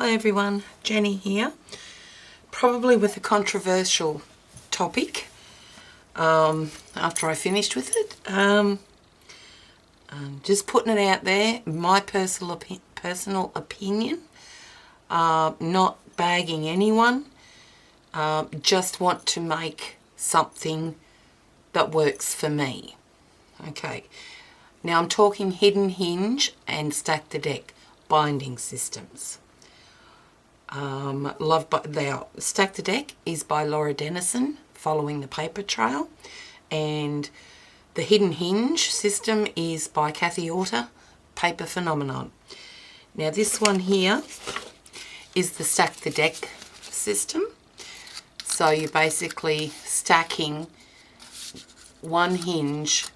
Hi everyone, Jenny here. Probably with a controversial topic after I finished with it. I'm just putting it out there, my personal opinion, not bagging anyone, just want to make something that works for me. Okay, now I'm talking Hidden Hinge and Stack the Deck binding systems. Stack the Deck is by Laura Dennison, following the paper trail, and the Hidden Hinge system is by Kathy Orter, Paper Phenomenon. Now this one here is the Stack the Deck system. So you're basically stacking one hinge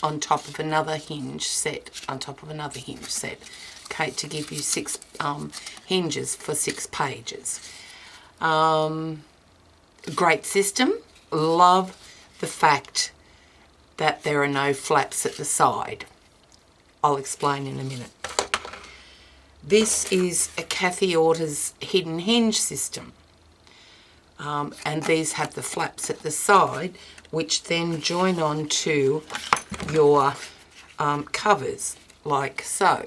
on top of another hinge set on top of another hinge set. Okay, to give you 6 hinges for 6 pages. Great system. Love the fact that there are no flaps at the side. I'll explain in a minute. This is a Kathy Orter's Hidden Hinge system. And these have the flaps at the side, which then join on to your covers, like so.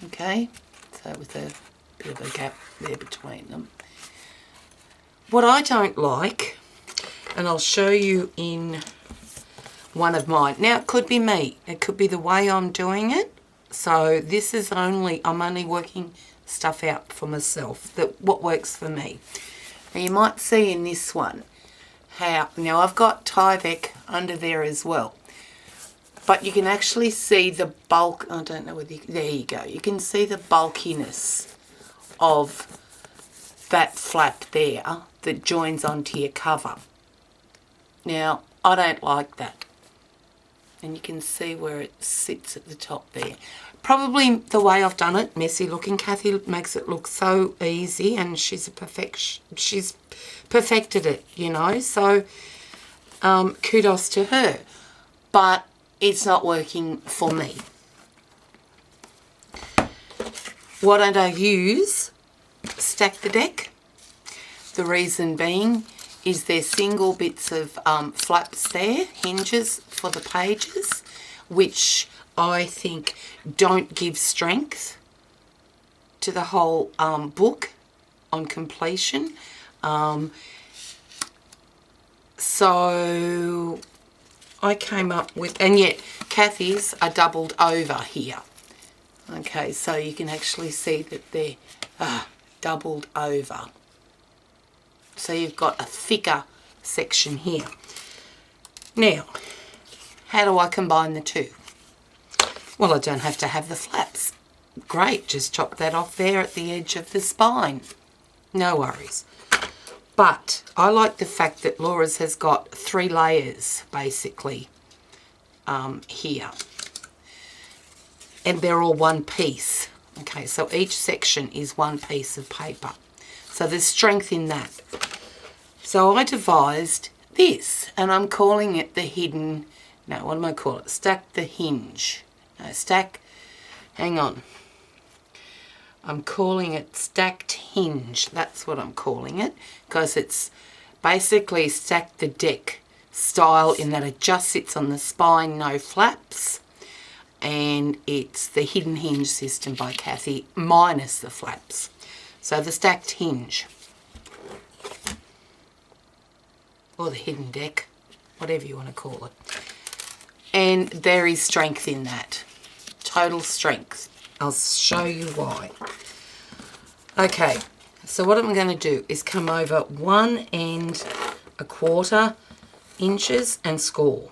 Okay, so with a bit of a gap there between them. What I don't like, and I'll show you in one of mine. Now it could be me, it could be the way I'm doing it. So this is I'm only working stuff out for myself, what works for me. Now you might see in this one how, now I've got Tyvek under there as well. But you can actually see the bulk, I don't know whether there you go. You can see the bulkiness of that flap there that joins onto your cover. Now, I don't like that. And you can see where it sits at the top there. Probably the way I've done it, messy looking. Kathy makes it look so easy, and she's perfected it, you know. So, kudos to her. But it's not working for me. Why don't I use Stack the Deck? The reason being is there's single bits of flaps there, hinges for the pages, which I think don't give strength to the whole book on completion. So I came up with, and yet Kathy's are doubled over here. Okay, so you can actually see that they're doubled over. So you've got a thicker section here. Now, how do I combine the two? Well, I don't have to have the flaps. Great, just chop that off there at the edge of the spine. No worries. But I like the fact that Laura's has got 3 layers, basically, here. And they're all one piece. Okay, so each section is one piece of paper. So there's strength in that. So I devised this, and I'm calling it the hidden, no, what am I calling it? Stack the Hinge. No, hang on. I'm calling it Stacked Hinge. That's what I'm calling it, because it's basically Stack the Deck style in that it just sits on the spine, no flaps. And it's the Hidden Hinge system by Kathy, minus the flaps. So the Stacked Hinge. Or the Hidden Deck, whatever you want to call it. And there is strength in that. Total strength. I'll show you why. Okay, so what I'm going to do is come over 1 1/4 inches and score.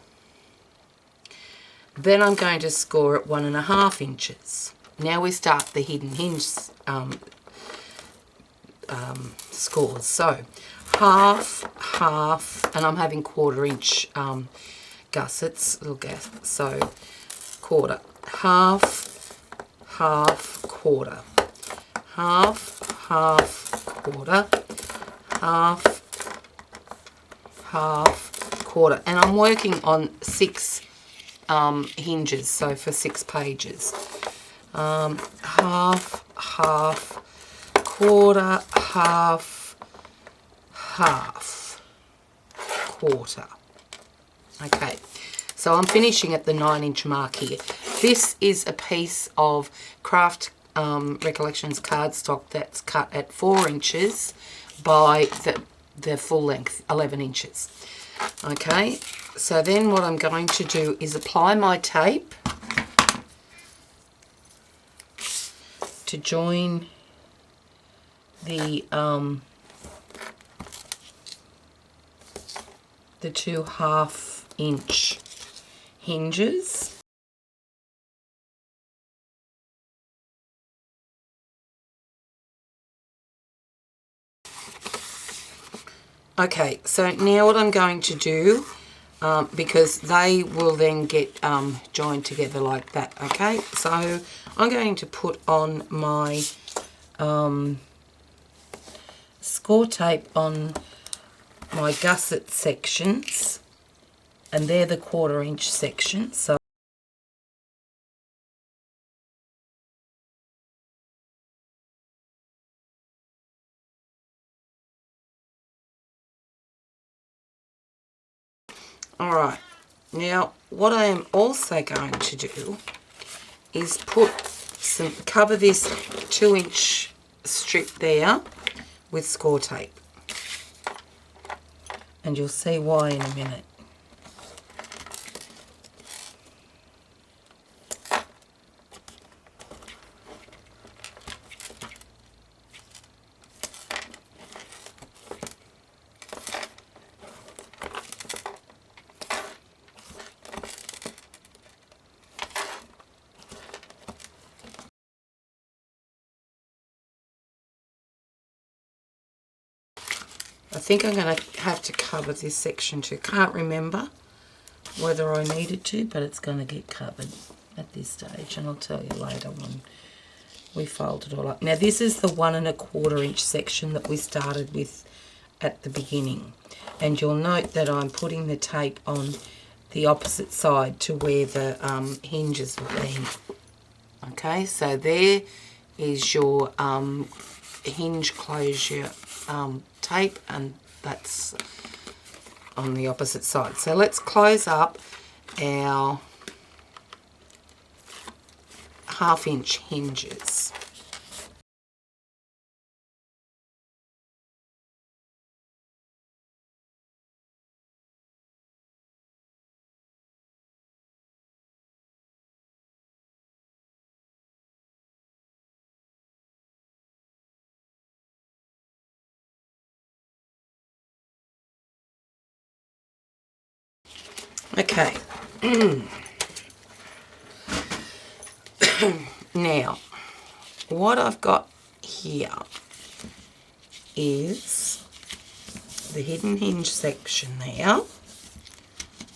Then I'm going to score at 1 1/2 inches. Now we start the Hidden Hinge scores. So half, and I'm having 1/4 inch gussets, little gussets. So quarter, half, 1/4, half, 1/4, half, 1/4, and I'm working on 6 hinges, so for 6 pages. Half, quarter, half, half, quarter. Okay, so I'm finishing at the 9-inch mark here. This is a piece of Craft Recollections cardstock that's cut at 4 inches by the full length, 11 inches. Okay, so then what I'm going to do is apply my tape to join the 2 1/2-inch hinges. Okay, so now what I'm going to do, because they will then get joined together like that, okay? So I'm going to put on my score tape on my gusset sections, and they're the 1/4-inch sections. So all right, now what I am also going to do is cover this 2-inch strip there with score tape, and you'll see why in a minute. I think I'm going to have to cover this section too. Can't remember whether I needed to, but it's going to get covered at this stage, and I'll tell you later when we fold it all up. Now this is the 1 1/4-inch section that we started with at the beginning, and you'll note that I'm putting the tape on the opposite side to where the hinges will be. Okay, so there is your hinge closure tape, and that's on the opposite side. So let's close up our 1/2-inch hinges. Okay. Now, what I've got here is the Hidden Hinge section there,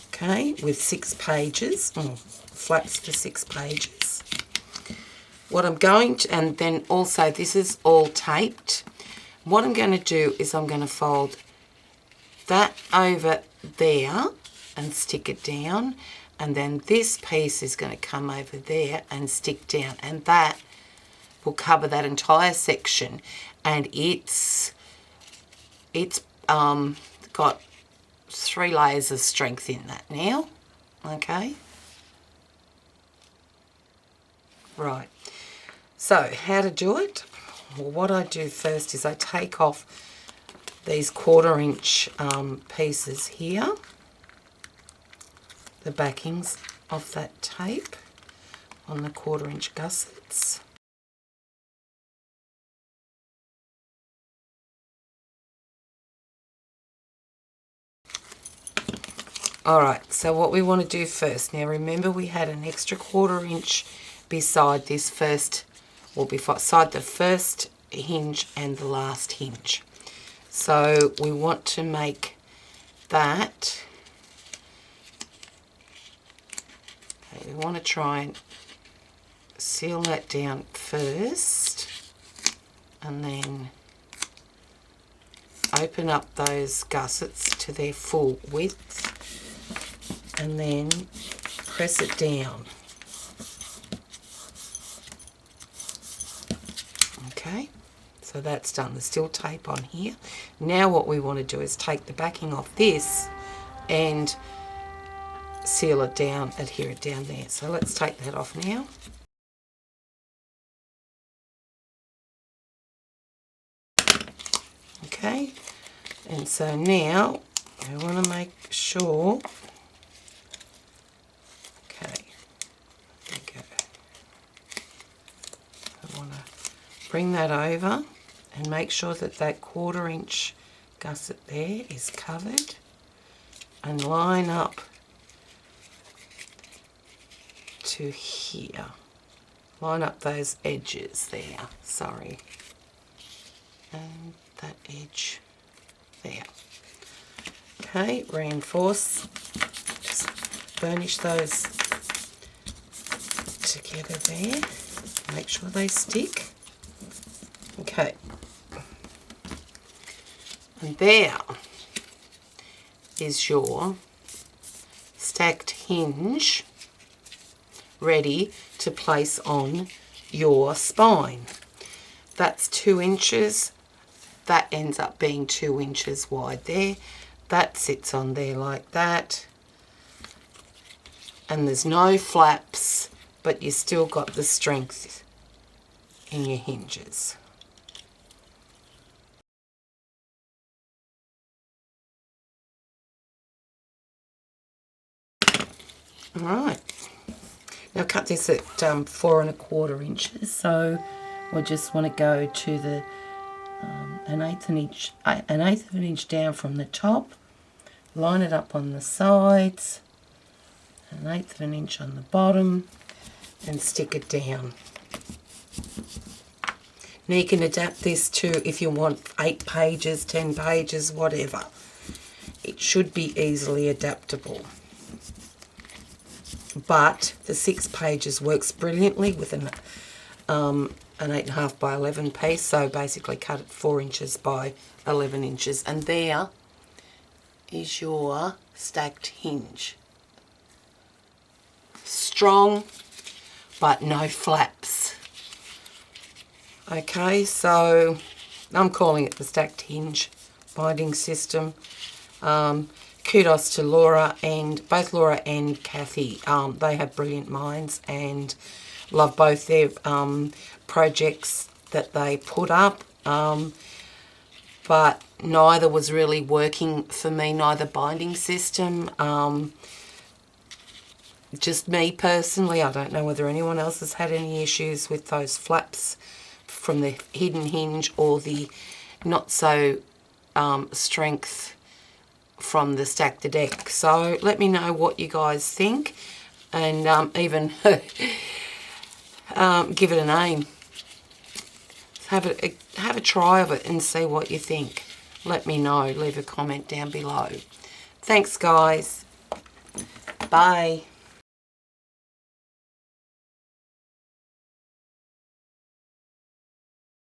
okay, with 6 pages, flaps for 6 pages. What I'm going to, and then also this is all taped. What I'm going to do is I'm going to fold that over there and stick it down, and then this piece is going to come over there and stick down, and that will cover that entire section, and it's got 3 layers of strength in that now. Okay, right, so how to do it? Well, what I do first is I take off these 1/4-inch pieces here, the backings of that tape on the 1/4-inch gussets. Alright, so what we want to do first, now remember we had an extra 1/4-inch beside this first, or beside the first hinge and the last hinge. So we want to make that, okay, we want to try and seal that down first, and then open up those gussets to their full width, and then press it down. Okay, So that's done. There's still tape on here. Now what we want to do is take the backing off this and seal it down, adhere it down there. So let's take that off now. Okay, and so now I want to make sure, okay, there we go. I want to bring that over and make sure that that 1/4 inch gusset there is covered, and line up to here. Line up those edges there, sorry. And that edge there. Okay, reinforce, just burnish those together there. Make sure they stick. Okay. And there is your stacked hinge ready to place on your spine. That's 2 inches. That ends up being 2 inches wide there. That sits on there like that. And there's no flaps, but you still got the strength in your hinges. All right. Now cut this at 4 1/4 inches. So we just want to go to the an eighth of an inch down from the top. Line it up on the sides. An eighth of an inch on the bottom, and stick it down. Now you can adapt this to if you want 8 pages, 10 pages, whatever. It should be easily adaptable. But the 6 pages works brilliantly with an 8.5 by 11 piece, so basically cut it 4 inches by 11 inches. And there is your stacked hinge. Strong, but no flaps. Okay, so I'm calling it the stacked hinge binding system. Kudos to Laura, and both Laura and Kathy. They have brilliant minds, and love both their projects that they put up. But neither was really working for me, neither binding system. Just me personally, I don't know whether anyone else has had any issues with those flaps from the Hidden Hinge or the not so strength from the Stack the Deck. So let me know what you guys think, and even give it a name. Have a try of it and see what you think. Let me know. Leave a comment down below. Thanks, guys. Bye.